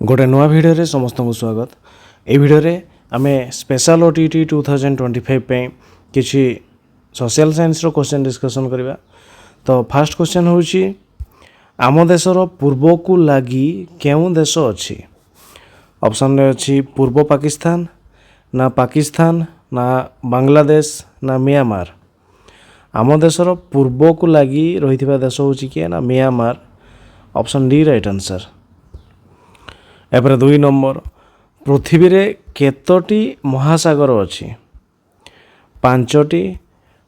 गोटे नुआ भिडियो समस्त को स्वागत। ये भिडियो आमे स्पेशल ओटीटी 2025 पे किसी सोशल साइंस रो क्वेश्चन डिस्कशन करबा। तो फर्स्ट क्वेश्चन होची आम देशर पूर्व को लगी केउ देश अछि। ऑप्शन रे अछि पूर्व पाकिस्तान ना बांग्लादेश ना म्यांमार। आम देशर पूर्व को लगी रही देश होची कि ना Myanmar. Option D right answer. एपर 2 नंबर पृथ्वी रे केतोटी महासागर अछि। 5टी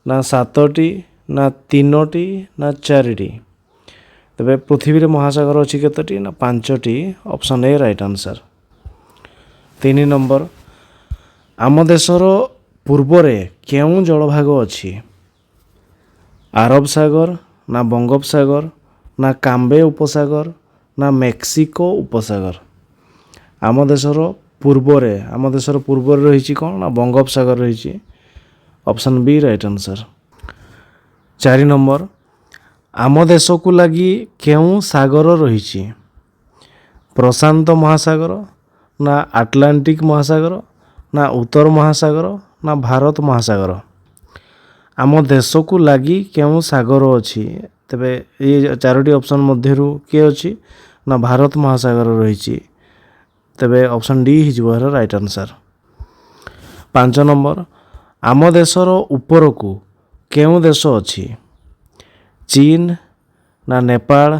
ना 7टी ना 3टी ना 4टी। तबे पृथ्वी रे महासागर अछि केतोटी ना 5टी। Option A right answer. 3 number आम देशर पूर्व रे केउ जलभाग अछि। अरब सागर ना बंगोपसागर ना काम्बे उपसागर ना मेक्सिको उपसागर। आम देशर पूर्व रही कौन ना बंगोपसागर रही। Option B right answer. 4 number आम देश को लगी केउ सागर रही। प्रशांत महासागर ना आटलांटिक महासागर ना उत्तर महासागर ना भारत महासागर। आम देश को लगी केउ सागर अछि। तबे ये 4टी ऑप्शन मध्यरु के अछि ना भारत महासागर रही। तबे ऑप्शन डी हिजवार राइट आंसर। 5 नंबर आम देशर ऊपर को केउ देश अछि। चीन ना नेपाल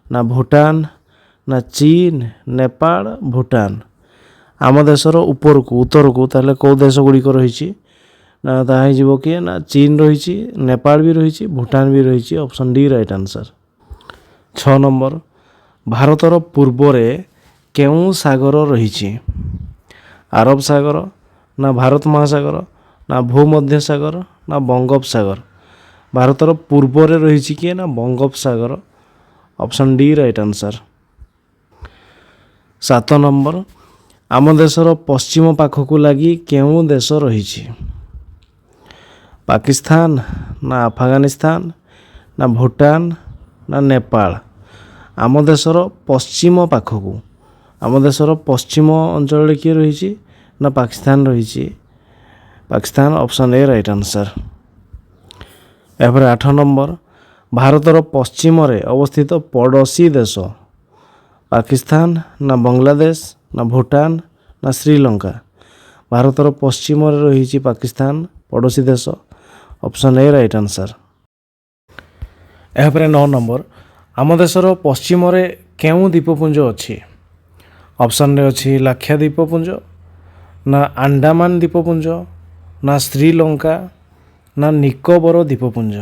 ना भूटान ना चीन नेपाल भूटान। आम देशर ऊपर को उत्तर को ताले को देश गुड़िक रही ना ताहा जीवो कि ना चीन रही नेपाल भी रही भूटान भी रही। Option D right answer. 6 number भारतर पूर्व रे केउ सागर रही। अरब सागर ना भारत महासागर ना भूमध्य सागर ना बंगोपसागर। भारतर पूर्व रे रही कि ना बंगोपसागर। Option D right answer. 7 number आम देशर पश्चिम पाख को लगी केउ देश रही। पाकिस्तान ना अफगानिस्तान ना भूटान ना नेपाल। आम देशर पश्चिम पाख को आम देशर पश्चिम अंचल किए रही ना पाकिस्तान रही। Pakistan. Option A right answer. एपर 8 नंबर भारतर पश्चिम रे अवस्थित पड़ोसी देश। पाकिस्तान ना बांग्लादेश ना भूटान ना श्रीलंका। भारतर पश्चिम रे रही पाकिस्तान पड़ोसी देश। Option A right answer. एपर 9 नंबर आम देशर पश्चिम रे केउ द्वीपपुंज अछि। ऑप्शन रे अछि लाक्षाद्वीप पुंज ना अंडमान द्वीपपुंज ना श्रीलंका ना निकोबर द्वीपपुंज।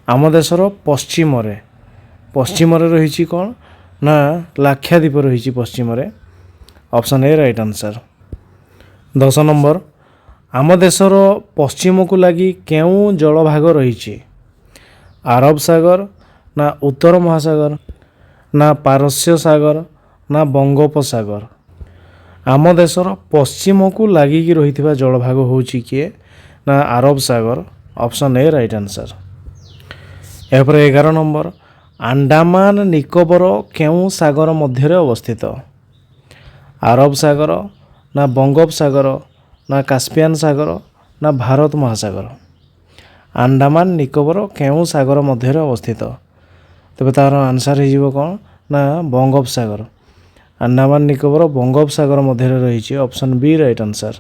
आम देशर पश्चिम रे रही कौन ना लाक्षाद्वीप रही पश्चिम रे। Option A right answer. 10 number आम देशर पश्चिम को लगी केउ जलभाग रही। अरब सागर ना उत्तर महासागर ना पारस्य सागर ना बंगोपसागर। आम देशर पश्चिम को लगिकी रही जलभाग होची किए ना Arab Sagar. Option A right answer. एपर 11 नंबर अंडमान निकोबर केउ सागर मध्य अवस्थित। अरब सागर ना बंगोपसागर ना कास्पियन सागर ना भारत महासागर। अंडमान निकोबर केउ सागर मध्य अवस्थित। तबे तार आंसर हो कौन ना बंगोपसागर। अंडमान निकोबर बंगोपसागर मध्य रही। Option B right answer.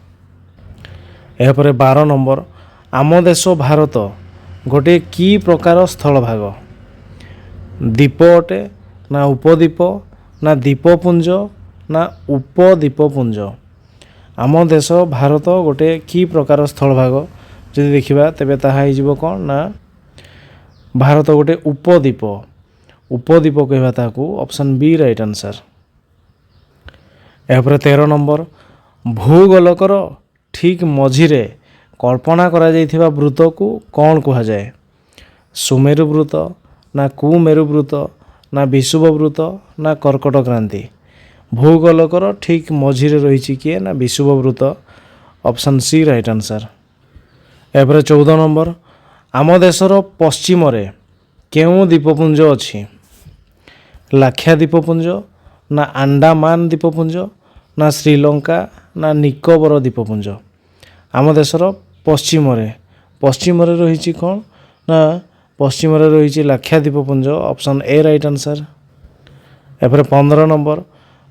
यह 12 नंबर आम देश भारत गोटे की प्रकार स्थल भाग। द्वीप अटे ना उपद्वीप ना द्वीपपुंज ना उपद्वीपपुंज। आम देश भारत गोटे की प्रकार स्थल भाग जदि देखिबा तेबे ताहा हिजबो कौन ना भारत गोटे उपद्वीप कहबा ताकू। Option B right answer. यह 13 नंबर भूगोलकर ठीक मझिरे कल्पना करा जाइथिबा वृत्त को कौन कहा जाए। सुमेरु वृत्त ना कुमेरु वृत्त ना विषुव वृत्त ना कर्कट क्रांति। भूगोलकर ठीक मझिरे रही किए ना विषुव वृत्त। Option C right answer. एपर 14 नंबर आम देशर पश्चिम रे केउ द्वीपपुंज अछि। लाक्षाद्वीपपुंज ନା ଆଣ୍ଡାମାନ ଦ୍ୱୀପପୁଞ୍ଜ, ନା ଶ୍ରୀଲଙ୍କା, ନା ନିକୋବର ଦ୍ୱୀପପୁଞ୍ଜ। ଆମ ଦେଶର ପଶ୍ଚିମରେ ରହିଛି କ'ଣ ନା ପଶ୍ଚିମରେ ରହିଛି ଲାକ୍ଷାଦ୍ୱୀପ ଦ୍ୱୀପପୁଞ୍ଜ। Option A right answer. ଏପରେ 15 ନମ୍ବର,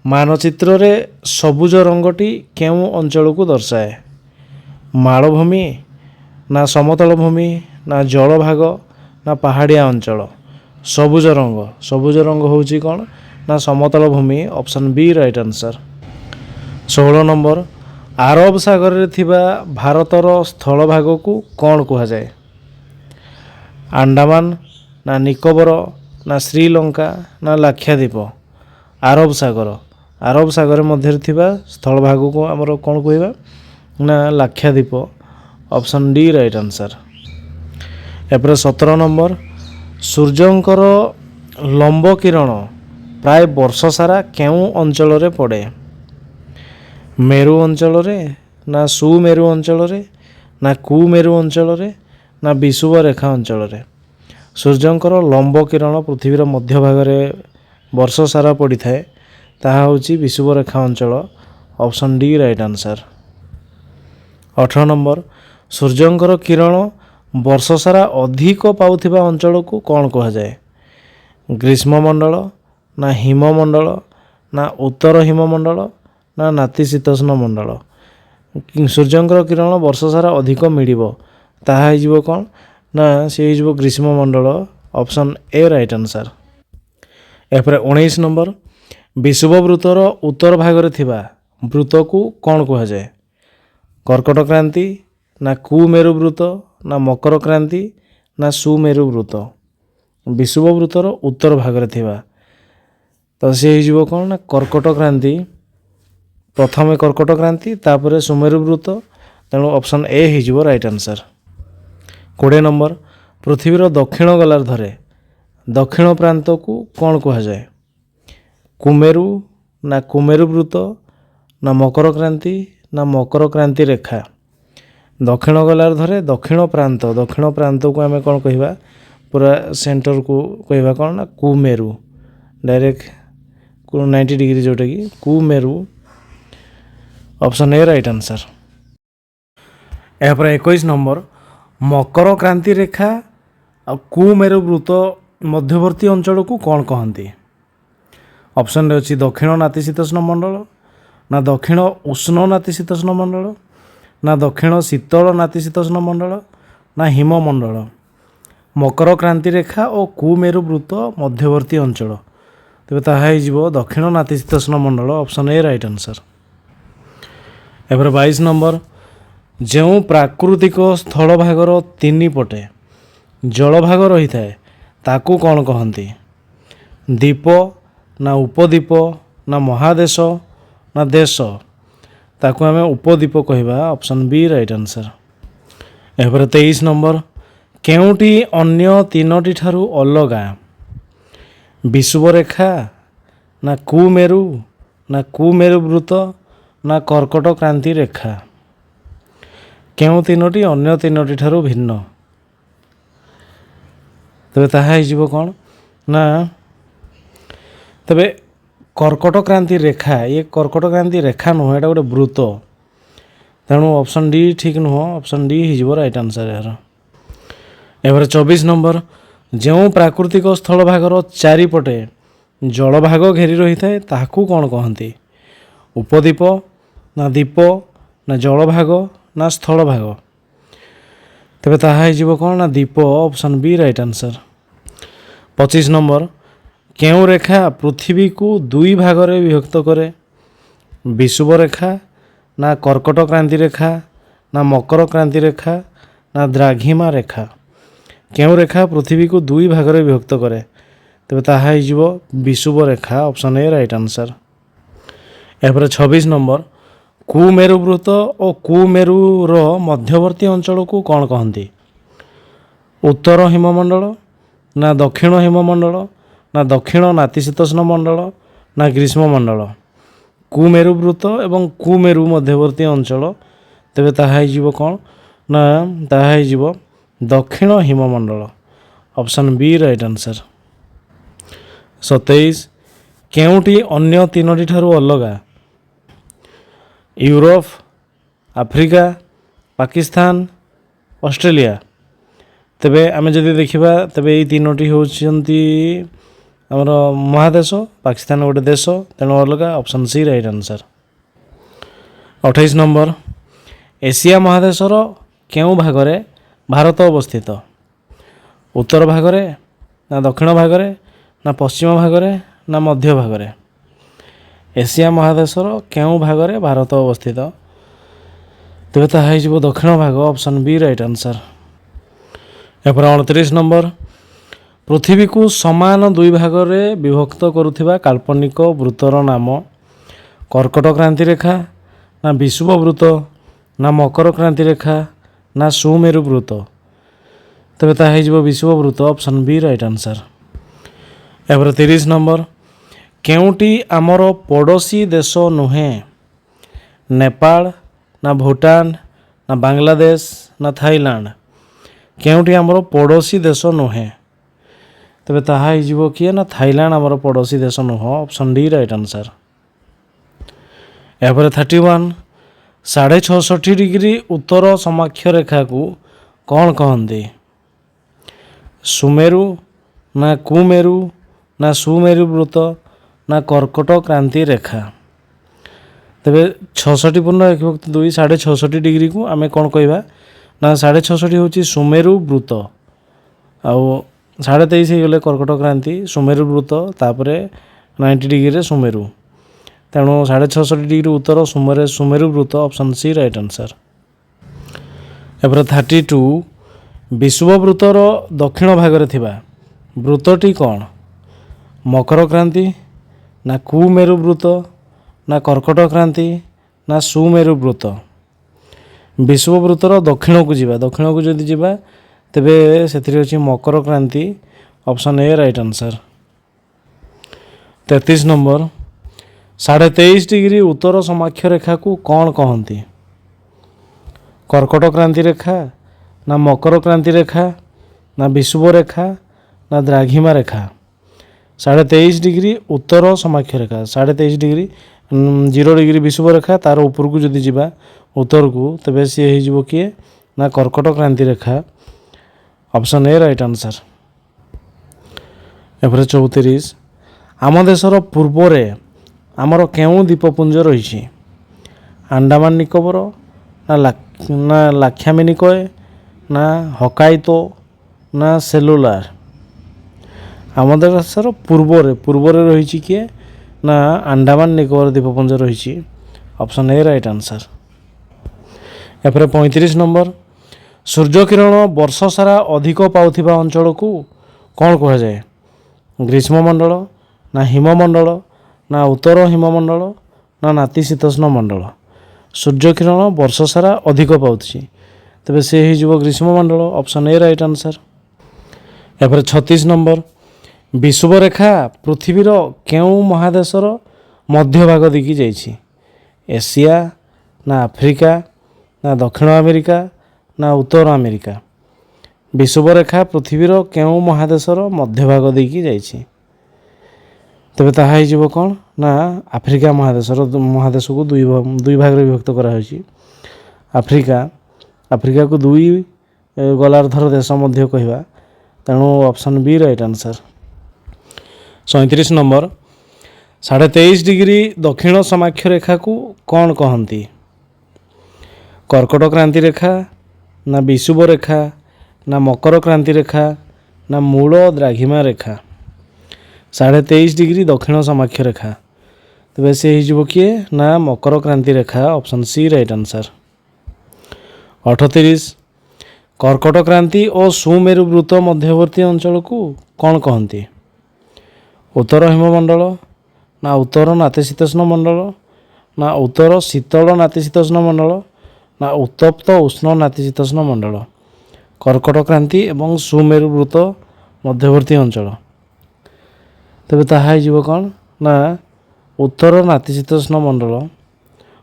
ମାନଚିତ୍ରରେ ସବୁଜ ରଙ୍ଗଟି କେଉଁ ଅଞ୍ଚଳକୁ ଦର୍ଶାଏ? ମାଳଭୂମି, ନା ସମତଳ ଭୂମି, ନା ଜଳଭାଗ, ନା ପାହାଡ଼ିଆ ଅଞ୍ଚଳ? ସବୁଜ ରଙ୍ଗ ହେଉଛି କ'ଣ ନା ସମତଳ ଭୂମି। Option B right answer. 16 number, ଆରବ ସାଗରରେ ଥିବା ଭାରତର ସ୍ଥଳଭାଗକୁ କ'ଣ କୁହାଯାଏ? ଆଣ୍ଡାମାନ, ନା ନିକୋବର, ନା ଶ୍ରୀଲଙ୍କା, ନା ଲାକ୍ଷାଦ୍ୱୀପ? ଆରବ ସାଗର ମଧ୍ୟରେ ଥିବା ସ୍ଥଳଭାଗକୁ ଆମର କ'ଣ କହିବା ନା Lakshadweep. Option D right answer. ଏପରେ 17 ନମ୍ବର, ସୂର୍ଯ୍ୟଙ୍କର ଲମ୍ବ କିରଣ ପ୍ରାୟ ବର୍ଷ ସାରା କେଉଁ ଅଞ୍ଚଳରେ ପଡ଼େ? ମେରୁ ଅଞ୍ଚଳରେ, ନା ସୁମେରୁ ଅଞ୍ଚଳରେ, ନା କୁମେରୁ ଅଞ୍ଚଳରେ, ନା ବିଷୁବରେଖା ଅଞ୍ଚଳରେ? ସୂର୍ଯ୍ୟଙ୍କର ଲମ୍ବ କିରଣ ପୃଥିବୀର ମଧ୍ୟଭାଗରେ ବର୍ଷ ସାରା ପଡ଼ିଥାଏ। ତାହା ହେଉଛି ବିଷୁବରେଖା ଅଞ୍ଚଳ। Option D right answer. 18 number, ସୂର୍ଯ୍ୟଙ୍କର କିରଣ ବର୍ଷ ସାରା ଅଧିକ ପାଉଥିବା ଅଞ୍ଚଳକୁ କ'ଣ କୁହାଯାଏ? ଗ୍ରୀଷ୍ମମଣ୍ଡଳ, ନା ହିମମଣ୍ଡଳ, ନା ଉତ୍ତର ହିମମଣ୍ଡଳ, ନା ନାତିଶୀତୋଷ୍ଣ ମଣ୍ଡଳ? ସୂର୍ଯ୍ୟଙ୍କର କିରଣ ବର୍ଷ ସାରା ଅଧିକ ମିଳିବ, ତାହା ହେଇଯିବ କ'ଣ ନା ସେ ହେଇଯିବ ଗ୍ରୀଷ୍ମମଣ୍ଡଳ। Option A right answer. ଏପରେ 19 ନମ୍ବର, ବିଷୁବବୃତ୍ତର ଉତ୍ତର ଭାଗରେ ଥିବା ବୃତ୍ତକୁ କ'ଣ କୁହାଯାଏ? କର୍କଟ କ୍ରାନ୍ତି, ନା କୁମେରୁ ବୃତ୍ତ, ନା ମକର କ୍ରାନ୍ତି, ନା ସୁମେରୁ ବୃତ୍ତ? ବିଷୁବବୃତ୍ତର ଉତ୍ତର ଭାଗରେ ଥିବା, ତ ସେ ହେଇଯିବ କ'ଣ ନା କର୍କଟ କ୍ରାନ୍ତି। ପ୍ରଥମେ କର୍କଟ କ୍ରାନ୍ତି, ତାପରେ ସୁମେରୁ ବୃତ୍ତ। ତେଣୁ ଅପସନ୍ ଏ ହେଇଯିବ ରାଇଟ୍ ଆନ୍ସର୍। 20 ନମ୍ବର, ପୃଥିବୀର ଦକ୍ଷିଣ ଗୋଲାର୍ଦ୍ଧରେ ଦକ୍ଷିଣ ପ୍ରାନ୍ତକୁ କ'ଣ କୁହାଯାଏ? କୁମେରୁ, ନା କୁମେରୁ ବୃତ୍ତ, ନା ମକର କ୍ରାନ୍ତି, ନା ମକର କ୍ରାନ୍ତି ରେଖା? ଦକ୍ଷିଣ ଗୋଲାର୍ଦ୍ଧରେ ଦକ୍ଷିଣ ପ୍ରାନ୍ତକୁ ଆମେ କ'ଣ କହିବା? ପୁରା ସେଣ୍ଟରକୁ କହିବା କ'ଣ ନା କୁମେରୁ। ଡାଇରେକ୍ଟ 90 ଡିଗ୍ରୀ ଯେଉଁଟାକି କୁମେରୁ। Option A right answer. ଏହାପରେ 21 ନମ୍ବର, ମକର କ୍ରାନ୍ତି ରେଖା ଆଉ କୁମେରୁ ବୃତ୍ତ ମଧ୍ୟବର୍ତ୍ତୀ ଅଞ୍ଚଳକୁ କ'ଣ କହନ୍ତି? ଅପସନ୍ରେ ଅଛି ଦକ୍ଷିଣ ନାତିଶୀତୋଷ୍ଣ ମଣ୍ଡଳ, ନା ଦକ୍ଷିଣ ଉଷ୍ଣ ନାତିଶୀତୋଷ୍ଣ ମଣ୍ଡଳ, ନା ଦକ୍ଷିଣ ଶୀତଳ ନାତିଶୀତୋଷ୍ଣ ମଣ୍ଡଳ, ନା ହିମମଣ୍ଡଳ? ମକର କ୍ରାନ୍ତି ରେଖା ଓ କୁମେରୁ ବୃତ୍ତ ମଧ୍ୟବର୍ତ୍ତୀ ଅଞ୍ଚଳ, ତେବେ ତାହା ହେଇଯିବ ଦକ୍ଷିଣ ନାତିଶୀତୋଷ୍ଣ ମଣ୍ଡଳ। Option A right answer. ଏପରେ 22 ନମ୍ବର, ଯେଉଁ ପ୍ରାକୃତିକ ସ୍ଥଳଭାଗର 3 ପଟେ ଜଳଭାଗ ରହିଥାଏ ତାକୁ କ'ଣ କହନ୍ତି? ଦ୍ୱୀପ, ନା ଉପଦ୍ୱୀପ, ନା ମହାଦେଶ, ନା ଦେଶ? ତାକୁ ଆମେ ଉପଦ୍ୱୀପ କହିବା। Option B right answer. ଏହାପରେ 23 ନମ୍ବର, କେଉଁଟି ଅନ୍ୟ 3ଟି ଠାରୁ ଅଲଗା? ବିଷୁବରେଖା, ନା କୁମେରୁ, ନା କୁମେରୁ ବୃତ୍ତ, ନା କର୍କଟ କ୍ରାନ୍ତି ରେଖା? କେଉଁ 3ଟି ଅନ୍ୟ 3ଟି ଠାରୁ ଭିନ୍ନ? ତେବେ ତାହା ହେଇଯିବ କ'ଣ ନା ତେବେ କର୍କଟ କ୍ରାନ୍ତି ରେଖା। ଇଏ କର୍କଟ କ୍ରାନ୍ତି ରେଖା ନୁହଁ, ଏଇଟା ଗୋଟେ ବୃତ୍ତ। ତେଣୁ ଅପସନ୍ ଡି ଠିକ୍ ନୁହଁ। ଅପସନ୍ ଡି ହେଇଯିବ ରାଇଟ୍ ଆନ୍ସର୍ ଏହାର। ଏହାପରେ 24 ନମ୍ବର, ଯେଉଁ ପ୍ରାକୃତିକ ସ୍ଥଳଭାଗର 4 ପଟେ ଜଳଭାଗ ଘେରି ରହିଥାଏ ତାହାକୁ କ'ଣ କହନ୍ତି? ଉପଦ୍ୱୀପ, ନା ଦ୍ୱୀପ, ନା ଜଳଭାଗ, ନା ସ୍ଥଳଭାଗ? ତେବେ ତାହା ହେଇଯିବ କ'ଣ ନା ଦ୍ୱୀପ। Option B right answer. 25 number, କେଉଁ ରେଖା ପୃଥିବୀକୁ 2 ଭାଗରେ ବିଭକ୍ତ କରେ? ବିଷୁବରେଖା, ନା କର୍କଟ କ୍ରାନ୍ତି ରେଖା, ନା ମକର କ୍ରାନ୍ତି ରେଖା, ନା ଦ୍ରାଘିମା ରେଖା? କେଉଁ ରେଖା ପୃଥିବୀକୁ 2 ଭାଗରେ ବିଭକ୍ତ କରେ? ତେବେ ତାହା ହେଇଯିବ ବିଷୁବରେଖା। Option A right answer. ଏହାପରେ 26 ନମ୍ବର, କୁମେରୁ ବୃତ୍ତ ଓ କୁମେରୁର ମଧ୍ୟବର୍ତ୍ତୀ ଅଞ୍ଚଳକୁ କ'ଣ କହନ୍ତି? ଉତ୍ତର ହିମମଣ୍ଡଳ, ନା ଦକ୍ଷିଣ ହିମମଣ୍ଡଳ, ନା ଦକ୍ଷିଣ ନାତିଶୀତୋଷ୍ଣ ମଣ୍ଡଳ, ନା ଗ୍ରୀଷ୍ମମଣ୍ଡଳ? କୁମେରୁ ବୃତ୍ତ ଏବଂ କୁମେରୁ ମଧ୍ୟବର୍ତ୍ତୀ ଅଞ୍ଚଳ, ତେବେ ତାହା ହେଇଯିବ କ'ଣ ନା ତାହା ହେଇଯିବ ଦକ୍ଷିଣ ହିମମଣ୍ଡଳ। Option B right answer. 27, କେଉଁଟି ଅନ୍ୟ ତିନୋଟି ଠାରୁ ଅଲଗା? Europe, Africa, Pakistan, Australia. ତେବେ ଆମେ ଯଦି ଦେଖିବା ତେବେ ଏଇ ତିନୋଟି ହେଉଛନ୍ତି ଆମର ମହାଦେଶ, ପାକିସ୍ତାନ ଗୋଟେ ଦେଶ, ତେଣୁ ଅଲଗା। Option C right answer. 28 number, Asia ମହାଦେଶର କେଉଁ ଭାଗରେ ଭାରତ ଅବସ୍ଥିତ? ଉତ୍ତର ଭାଗରେ, ନା ଦକ୍ଷିଣ ଭାଗରେ, ନା ପଶ୍ଚିମ ଭାଗରେ, ନା ମଧ୍ୟ ଭାଗରେ? ଏସିଆ ମହାଦେଶର କେଉଁ ଭାଗରେ ଭାରତ ଅବସ୍ଥିତ? ତେବେ ତାହା ହେଇଯିବ ଦକ୍ଷିଣ ଭାଗ। Option B right answer. ଏପରେ 29 ନମ୍ବର, ପୃଥିବୀକୁ ସମାନ ଦୁଇ ଭାଗରେ ବିଭକ୍ତ କରୁଥିବା କାଳ୍ପନିକ ବୃତ୍ତର ନାମ? କର୍କଟ କ୍ରାନ୍ତି ରେଖା, ନା ବିଷୁବ ବୃତ୍ତ, ନା ମକର କ୍ରାନ୍ତି ରେଖା, ନା ସୁମେରୁ ବୃତ୍ତ? ତେବେ ତାହା ହେଇଯିବ ବିଷୁବ ବୃତ୍ତ। Option B right answer. ଏପରେ 30 ନମ୍ବର, କେଉଁଟି ଆମର ପଡ଼ୋଶୀ ଦେଶ ନୁହେଁ? ନେପାଳ, ନା ଭୁଟାନ, ନା ବାଂଲାଦେଶ, ନା ଥାଇଲାଣ୍ଡ? କେଉଁଟି ଆମର ପଡ଼ୋଶୀ ଦେଶ ନୁହେଁ? ତେବେ ତାହା ହେଇଯିବ କିଏ? ନା ଥାଇଲାଣ୍ଡ ଆମର ପଡ଼ୋଶୀ ଦେଶ ନୁହଁ। Option D right answer. ଏହାପରେ 31, 6.5 ଡିଗ୍ରୀ ଉତ୍ତର ସମାକ୍ଷ ରେଖାକୁ କ'ଣ କହନ୍ତି? ସୁମେରୁ, ନା କୁମେରୁ, ନା ସୁମେରୁ ବୃତ୍ତ, ନା କର୍କଟ କ୍ରାନ୍ତି ରେଖା? ତେବେ 66 ପୂର୍ଣ୍ଣ 1/2 6.5 ଡିଗ୍ରୀକୁ ଆମେ କ'ଣ କହିବା? ନା 6.5 ହେଉଛି ସୁମେରୁ ବୃତ୍ତ, ଆଉ 23.5 ହେଇଗଲେ କର୍କଟ କ୍ରାନ୍ତି, ସୁମେରୁ ବୃତ୍ତ, ତାପରେ 90 ଡିଗ୍ରୀରେ ସୁମେରୁ। ତେଣୁ 6.5 ଡିଗ୍ରୀ ଉତ୍ତର ସୁମେରୁ ବୃତ୍ତ। Option C right answer. ଏପରେ 32, ବିଷୁବ ବୃତ୍ତର ଦକ୍ଷିଣ ଭାଗରେ ଥିବା ବୃତ୍ତଟି କ'ଣ? ମକର କ୍ରାନ୍ତି, ନା କୁମେରୁ ବୃତ୍ତ, ନା କର୍କଟ କ୍ରାନ୍ତି, ନା ସୁମେରୁ ବୃତ୍ତ? ବିଷୁବ ବୃତ୍ତର ଦକ୍ଷିଣକୁ ଯିବା, ଦକ୍ଷିଣକୁ ଯଦି ଯିବା ତେବେ ସେଥିରେ ଅଛି ମକର କ୍ରାନ୍ତି। Option A right answer. 33 number, 23.5 degree ଉତ୍ତର ସମାକ୍ଷ ରେଖାକୁ କ'ଣ କହନ୍ତି? କର୍କଟ କ୍ରାନ୍ତି ରେଖା, ନା ମକର କ୍ରାନ୍ତି ରେଖା, ନା ବିଷୁବ ରେଖା, ନା ଦ୍ରାଘିମା ରେଖା? 23.5 ଡିଗ୍ରୀ ଉତ୍ତର ସମାକ୍ଷ ରେଖା, 23.5 ଡିଗ୍ରୀ 0 ଡିଗ୍ରୀ ବିଷୁବ ରେଖା, ତାର ଉପରକୁ ଯଦି ଯିବା ଉତ୍ତରକୁ, ତେବେ ସିଏ ହେଇଯିବ କିଏ? ନା କର୍କଟ କ୍ରାନ୍ତି ରେଖା। Option A right answer. ଏପରେ 34, ଆମ ଦେଶର ପୂର୍ବରେ ଆମର କେଉଁ ଦ୍ୱୀପପୁଞ୍ଜ ରହିଛି? ଆଣ୍ଡାମାନ ନିକୋବର, ନା ଲାକ୍ଷାମିନିକୟ, ନା ହକାଇତୋ, ନା ସେଲୁଲାର? ଆମ ଦେଶର ପୂର୍ବରେ ରହିଛି କିଏ? ନା ଆଣ୍ଡାମାନ ନିକୋବର ଦ୍ୱୀପପୁଞ୍ଜ ରହିଛି। Option A right answer. ଏପରେ 35 ନମ୍ବର, ସୂର୍ଯ୍ୟକିରଣ ବର୍ଷ ସାରା ଅଧିକ ପାଉଥିବା ଅଞ୍ଚଳକୁ କ'ଣ କୁହାଯାଏ? ଗ୍ରୀଷ୍ମମଣ୍ଡଳ, ନା ହିମମଣ୍ଡଳ, ନା ଉତ୍ତର ହିମମଣ୍ଡଳ, ନା ନାତିଶୀତୋଷ୍ଣ ମଣ୍ଡଳ? ସୂର୍ଯ୍ୟକିରଣ ବର୍ଷ ସାରା ଅଧିକ ପାଉଛି, ତେବେ ସେ ହେଇଯିବ ଗ୍ରୀଷ୍ମମଣ୍ଡଳ। Option A right answer. ଏପରେ 36 ନମ୍ବର, ବିଷୁବ ରେଖା ପୃଥିବୀର କେଉଁ ମହାଦେଶର ମଧ୍ୟଭାଗ ଦେଇକି ଯାଇଛି? ଏସିଆ, ନା ଆଫ୍ରିକା, ନା ଦକ୍ଷିଣ ଆମେରିକା, ନା ଉତ୍ତର ଆମେରିକା? ବିଷୁବ ରେଖା ପୃଥିବୀର କେଉଁ ମହାଦେଶର ମଧ୍ୟଭାଗ ଦେଇକି ଯାଇଛି? ତେବେ ତାହା ହେଇଯିବ କ'ଣ? ନା ଆଫ୍ରିକା ମହାଦେଶକୁ ଦୁଇ ଭାଗରେ ବିଭକ୍ତ କରାହେଉଛି। ଆଫ୍ରିକାକୁ ଦୁଇ ଗୋଲାର୍ଦ୍ଧର ଦେଶ ମଧ୍ୟ କହିବା। ତେଣୁ option B right answer. 37 number, 23.5 degree ଦକ୍ଷିଣ ସମାକ୍ଷ ରେଖାକୁ କ'ଣ କହନ୍ତି? କର୍କଟ କ୍ରାନ୍ତି ରେଖା, ନା ବିଷୁବ ରେଖା, ନା ମକର କ୍ରାନ୍ତି ରେଖା, ନା ମୂଳ ଦ୍ରାଘିମା ରେଖା? 23.5 ଡିଗ୍ରୀ ଦକ୍ଷିଣ ସମାକ୍ଷ ରେଖା, ତେବେ ସେ ହେଇଯିବ କିଏ? ନା ମକର କ୍ରାନ୍ତି ରେଖା। Option C right answer. 38, କର୍କଟ କ୍ରାନ୍ତି ଓ ସୁମେରୁ ବୃତ୍ତ ମଧ୍ୟବର୍ତ୍ତୀ ଅଞ୍ଚଳକୁ କ'ଣ କହନ୍ତି? ଉତ୍ତର ହିମମଣ୍ଡଳ, ନା ଉତ୍ତର ନାତିଶୀତୋଷ୍ଣ ମଣ୍ଡଳ, ନା ଉତ୍ତର ଶୀତଳ ନାତିଶୀତୋଷ୍ଣ ମଣ୍ଡଳ, ନା ଉତ୍ତପ୍ତ ଉଷ୍ଣ ନାତିଶୀତୋଷ୍ଣ ମଣ୍ଡଳ? କର୍କଟ କ୍ରାନ୍ତି ଏବଂ ସୁମେରୁ ବୃତ୍ତ ମଧ୍ୟବର୍ତ୍ତୀ ଅଞ୍ଚଳ, ତେବେ ତାହା ହେଇଯିବ କ'ଣ? ନା ଉତ୍ତର ନାତିଶୀତୋଷ୍ଣ ମଣ୍ଡଳ।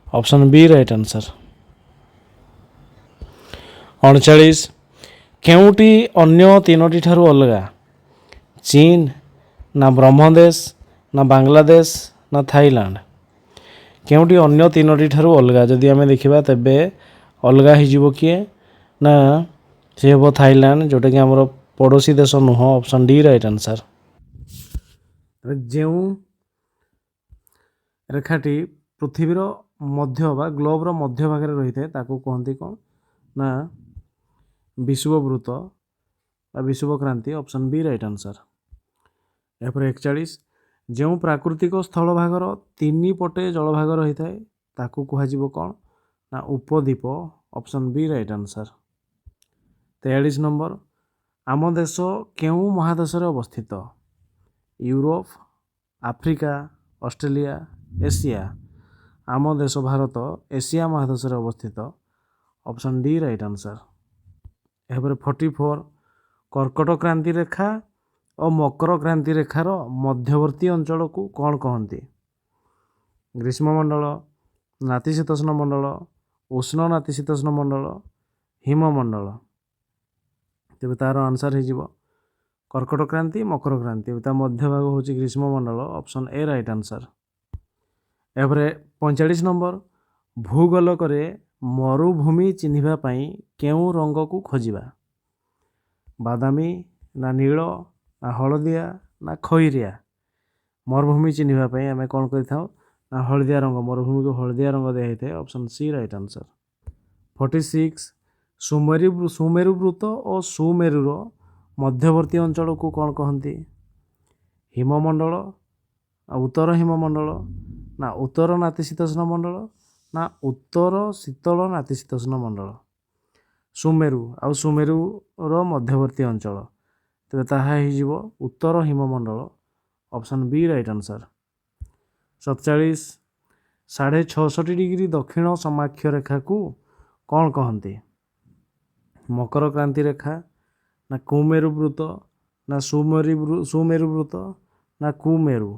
Option B right answer. 39, କେଉଁଟି ଅନ୍ୟ ତିନୋଟି ଠାରୁ ଅଲଗା? ଚୀନ, ନା ବ୍ରହ୍ମଦେଶ, ନା ବାଂଲାଦେଶ ନା ଥାଇଲାଣ୍ଡ। କେଉଁଠି ଅନ୍ୟ ତିନୋଟି ଠାରୁ ଅଲଗା? ଯଦି ଆମେ ଦେଖିବା ତେବେ ଅଲଗା ହେଇଯିବ କିଏ ନା ସେ ହେବ ଥାଇଲାଣ୍ଡ, ଯେଉଁଟାକି ଆମର ପଡ଼ୋଶୀ ଦେଶ ନୁହଁ। Option D right answer. ଯେଉଁ ରେଖାଟି ପୃଥିବୀର ମଧ୍ୟ ବା ଗ୍ଲୋବର ମଧ୍ୟ ଭାଗରେ ରହିଥାଏ ତାକୁ କୁହନ୍ତି କ'ଣ ନା ବିଷୁବବୃତ୍ତ ବା ବିଷୁବକ୍ରାନ୍ତି। Option B right answer. ଏହାପରେ 41, ଯେଉଁ ପ୍ରାକୃତିକ ସ୍ଥଳଭାଗର 3 ପଟେ ଜଳଭାଗ ରହିଥାଏ ତାକୁ କୁହାଯିବ କ'ଣ ନା ଉପଦ୍ୱୀପ। Option B right answer. 43 number, ଆମ ଦେଶ କେଉଁ ମହାଦେଶରେ ଅବସ୍ଥିତ? Europe, Africa, Australia, Asia. ଆମ ଦେଶ ଭାରତ ଏସିଆ ମହାଦେଶରେ ଅବସ୍ଥିତ। Option D right answer. ଏହାପରେ 44, କର୍କଟ କ୍ରାନ୍ତି ରେଖା ଓ ମକର କ୍ରାନ୍ତି ରେଖାର ମଧ୍ୟବର୍ତ୍ତୀ ଅଞ୍ଚଳକୁ କ'ଣ କହନ୍ତି? ଗ୍ରୀଷ୍ମମଣ୍ଡଳ, ନାତିଶୀତୋଷ୍ଣ ମଣ୍ଡଳ, ଉଷ୍ଣ ନାତିଶୀତୋଷ୍ଣ ମଣ୍ଡଳ, ହିମମଣ୍ଡଳ। ତେବେ ତାର ଆନ୍ସର୍ ହେଇଯିବ କର୍କଟ କ୍ରାନ୍ତି, ମକର କ୍ରାନ୍ତି। ତା ମଧ୍ୟଭାଗ ହେଉଛି ଗ୍ରୀଷ୍ମମଣ୍ଡଳ। Option A right answer. ଏହାପରେ 45 ନମ୍ବର, ଭୂଗୋଲକରେ ମରୁଭୂମି ଚିହ୍ନିବା ପାଇଁ କେଉଁ ରଙ୍ଗକୁ ଖୋଜିବା? ବାଦାମୀ ନା ନୀଳ ନା ହଳଦିଆ ନା ଖଇରିଆ? ମରୁଭୂମି ଚିହ୍ନିବା ପାଇଁ ଆମେ କ'ଣ କରିଥାଉ ନା ହଳଦିଆ ରଙ୍ଗ, ମରୁଭୂମିକୁ ହଳଦିଆ ରଙ୍ଗ ଦିଆହେଇଥାଏ। Option C right answer. 46, ସୁମେରୁ ବୃତ୍ତ ଓ ସୁମେରୁର ମଧ୍ୟବର୍ତ୍ତୀ ଅଞ୍ଚଳକୁ କ'ଣ କହନ୍ତି? ହିମମଣ୍ଡଳ, ଉତ୍ତର ହିମମଣ୍ଡଳ ନା ଉତ୍ତର ନାତିଶୀତୋଷ୍ଣ ମଣ୍ଡଳ ନା ଉତ୍ତର ଶୀତଳ ନାତିଶୀତୋଷ୍ଣ ମଣ୍ଡଳ? ସୁମେରୁ ଆଉ ସୁମେରୁର ମଧ୍ୟବର୍ତ୍ତୀ ଅଞ୍ଚଳ। ତେବେ ତାହା ହେଇଯିବ ଉତ୍ତର ହିମମଣ୍ଡଳ। Option B right answer. 47, 6.5 degree ଦକ୍ଷିଣ ସମାକ୍ଷ ରେଖାକୁ କ'ଣ କହନ୍ତି? ମକର କ୍ରାନ୍ତି ରେଖା ନା କୁମେରୁ ବୃତ୍ତ ନା ସୁମେରୁ ବୃତ୍ତ ନା କୁମେରୁ?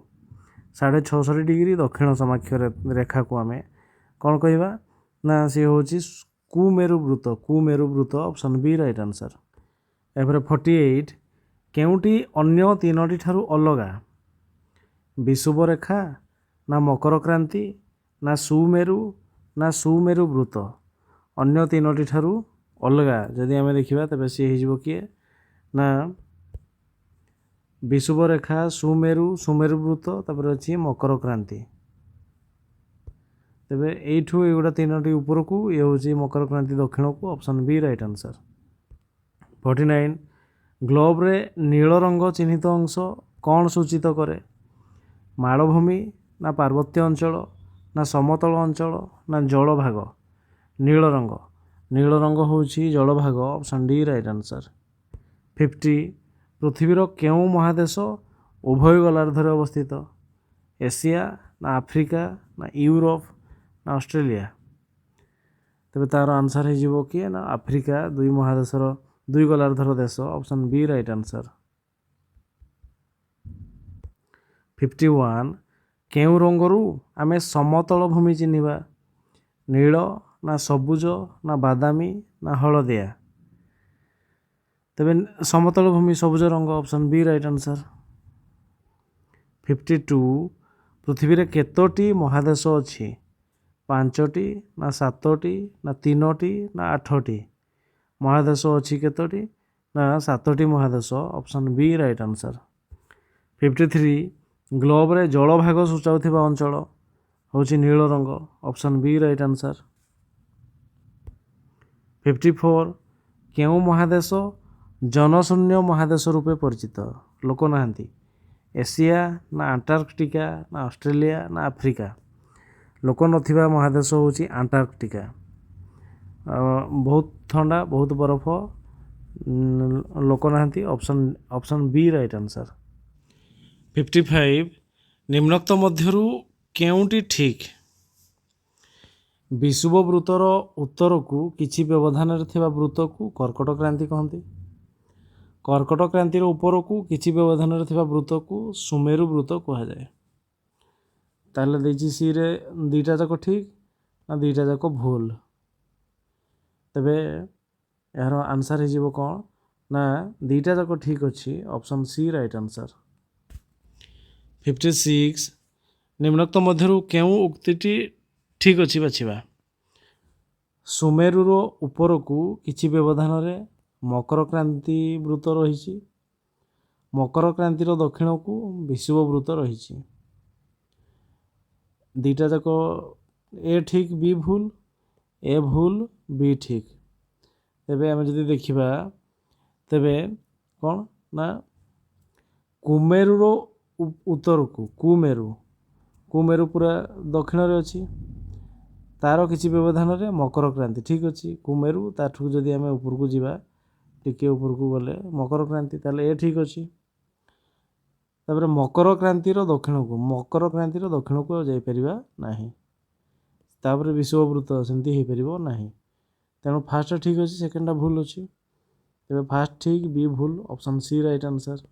6.5 ଡିଗ୍ରୀ ଦକ୍ଷିଣ ସମାକ୍ଷ ରେଖାକୁ ଆମେ କ'ଣ କହିବା ନା ସେ ହେଉଛି କୁମେରୁ ବୃତ୍ତ। କୁମେରୁ ବୃତ୍ତ। Option B right answer. ଏହାପରେ 48, କେଉଁଟି ଅନ୍ୟ ତିନୋଟି ଠାରୁ ଅଲଗା? ବିଷୁବ ରେଖା ନା ମକର କ୍ରାନ୍ତି ନା ସୁମେରୁ ନା ସୁମେରୁ ବୃତ୍ତ? ଅନ୍ୟ ତିନୋଟି ଠାରୁ ଅଲଗା ଯଦି ଆମେ ଦେଖିବା ତେବେ ସିଏ ହେଇଯିବ କିଏ ନା ବିଷୁବ ରେଖା, ସୁମେରୁ, ସୁମେରୁ ବୃତ୍ତ, ତାପରେ ଅଛି ମକର କ୍ରାନ୍ତି। ତେବେ ଏଇଠୁ ଏଗୁଡ଼ା ତିନୋଟି ଉପରକୁ, ଇଏ ହେଉଛି ମକର କ୍ରାନ୍ତି ଦକ୍ଷିଣକୁ। Option B right answer. 49, ଗ୍ଲୋବରେ ନୀଳ ରଙ୍ଗ ଚିହ୍ନିତ ଅଂଶ କ'ଣ ସୂଚିତ କରେ? ମାଳଭୂମି ନା ପାର୍ବତ୍ୟ ଅଞ୍ଚଳ ନା ସମତଳ ଅଞ୍ଚଳ ନା ଜଳଭାଗ? ନୀଳ ରଙ୍ଗ ହେଉଛି ଜଳଭାଗ। Option D right answer. 50, ପୃଥିବୀର କେଉଁ ମହାଦେଶ ଉଭୟ ଗୋଲାର୍ଦ୍ଧରେ ଅବସ୍ଥିତ? ଏସିଆ ନା ଆଫ୍ରିକା ନା ୟୁରୋପ ନା ଅଷ୍ଟ୍ରେଲିଆ? ତେବେ ତାର ଆନ୍ସର୍ ହେଇଯିବ କିଏ ନା ଆଫ୍ରିକା, ଦୁଇ ମହାଦେଶର ଦୁଇ ଗୋଲାର୍ଦ୍ଧର ଦେଶ। Option B right answer. 51, କେଉଁ ରଙ୍ଗରୁ ଆମେ ସମତଳ ଭୂମି ଚିହ୍ନିବା? ନୀଳ ନା ସବୁଜ ନା ବାଦାମୀ ନା ହଳଦିଆ? ତେବେ ସମତଳ ଭୂମି ସବୁଜ ରଙ୍ଗ। Option B right answer. 52, ପୃଥିବୀରେ କେତୋଟି ମହାଦେଶ ଅଛି? 5ଟି ନା 7ଟି ନା 3ଟି ନା 8ଟି? ମହାଦେଶ ଅଛି କେତୋଟି ନା 7ଟି ମହାଦେଶ। Option B right answer. 53, ଗ୍ଲୋବରେ ଜଳଭାଗ ସୂଚାଉଥିବା ଅଞ୍ଚଳ ହେଉଛି ନୀଳ ରଙ୍ଗ। Option B right answer. 54, କେଉଁ ମହାଦେଶ ଜନଶୂନ୍ୟ ମହାଦେଶ ରୂପେ ପରିଚିତ? ଲୋକ ନାହାନ୍ତି। ଏସିଆ ନା ଆଣ୍ଟାର୍କଟିକା ନା ଅଷ୍ଟ୍ରେଲିଆ ନା ଆଫ୍ରିକା? ଲୋକ ନଥିବା ମହାଦେଶ ହେଉଛି ଆଣ୍ଟାର୍କଟିକା। ବହୁତ ଥଣ୍ଡା, ବହୁତ ବରଫ, ଲୋକ ନାହାନ୍ତି। Option B right answer. 55, ନିମ୍ନୋକ୍ତ ମଧ୍ୟରୁ କେଉଁଟି ଠିକ୍? ବିଷୁବ ବୃତ୍ତର ଉତ୍ତରକୁ କିଛି ବ୍ୟବଧାନରେ ଥିବା ବୃତ୍ତକୁ କର୍କଟ କ୍ରାନ୍ତି କହନ୍ତି। କର୍କଟ କ୍ରାନ୍ତିର ଉପରକୁ କିଛି ବ୍ୟବଧାନରେ ଥିବା ବୃତ୍ତକୁ ସୁମେରୁ ବୃତ୍ତ କୁହାଯାଏ। ତାହେଲେ ଦେଇଛି ସିରେ ଦୁଇଟା ଯାକ ଠିକ୍ ନା ଦୁଇଟା ଯାକ ଭୁଲ? ତେବେ ଏହାର ଆନ୍ସର୍ ହେଇଯିବ କ'ଣ ନା ଦୁଇଟା ଯାକ ଠିକ୍ ଅଛି। Option C right answer. 56 ନିମ୍ନୋକ୍ତ ମଧ୍ୟରୁ କେଉଁ ଉକ୍ତିଟି ଠିକ୍ ଅଛି ବାଛିବା। ସୁମେରୁର ଉପରକୁ କିଛି ବ୍ୟବଧାନରେ ମକର କ୍ରାନ୍ତି ବୃତ୍ତ ରହିଛି। ମକର କ୍ରାନ୍ତିର ଦକ୍ଷିଣକୁ ବିଷୁବ ବୃତ୍ତ ରହିଛି। ଦୁଇଟା ଯାକ ଏ ଠିକ୍ ବି ଭୁଲ, ଏ ଭୁଲ ବି ଠିକ୍। ତେବେ ଆମେ ଯଦି ଦେଖିବା ତେବେ କ'ଣ ନା କୁମେରୁର ଉତ୍ତରକୁ କୁମେରୁ ପୁରା ଦକ୍ଷିଣରେ ଅଛି, ତାର କିଛି ବ୍ୟବଧାନରେ ମକର କ୍ରାନ୍ତି ଠିକ୍ ଅଛି। କୁମେରୁ ତାଠୁ ଯଦି ଆମେ ଉପରକୁ ଯିବା ଟିକେ ଉପରକୁ ଗଲେ ମକର କ୍ରାନ୍ତି, ତାହେଲେ ଏ ଠିକ୍ ଅଛି। ତାପରେ ମକର କ୍ରାନ୍ତିର ଦକ୍ଷିଣକୁ ଆଉ ଯାଇପାରିବା ନାହିଁ। ତାପରେ ବିଷୁବ ବୃତ୍ତ ସେମିତି ହେଇପାରିବ ନାହିଁ। ତେଣୁ ଫାର୍ଷ୍ଟଟା ଠିକ୍ ଅଛି, ସେକେଣ୍ଡଟା ଭୁଲ ଅଛି। ତେବେ ଫାର୍ଷ୍ଟ ଠିକ୍, ବି ଭୁଲ, ଅପସନ୍ ସି ରାଇଟ୍ ଆନ୍ସର୍।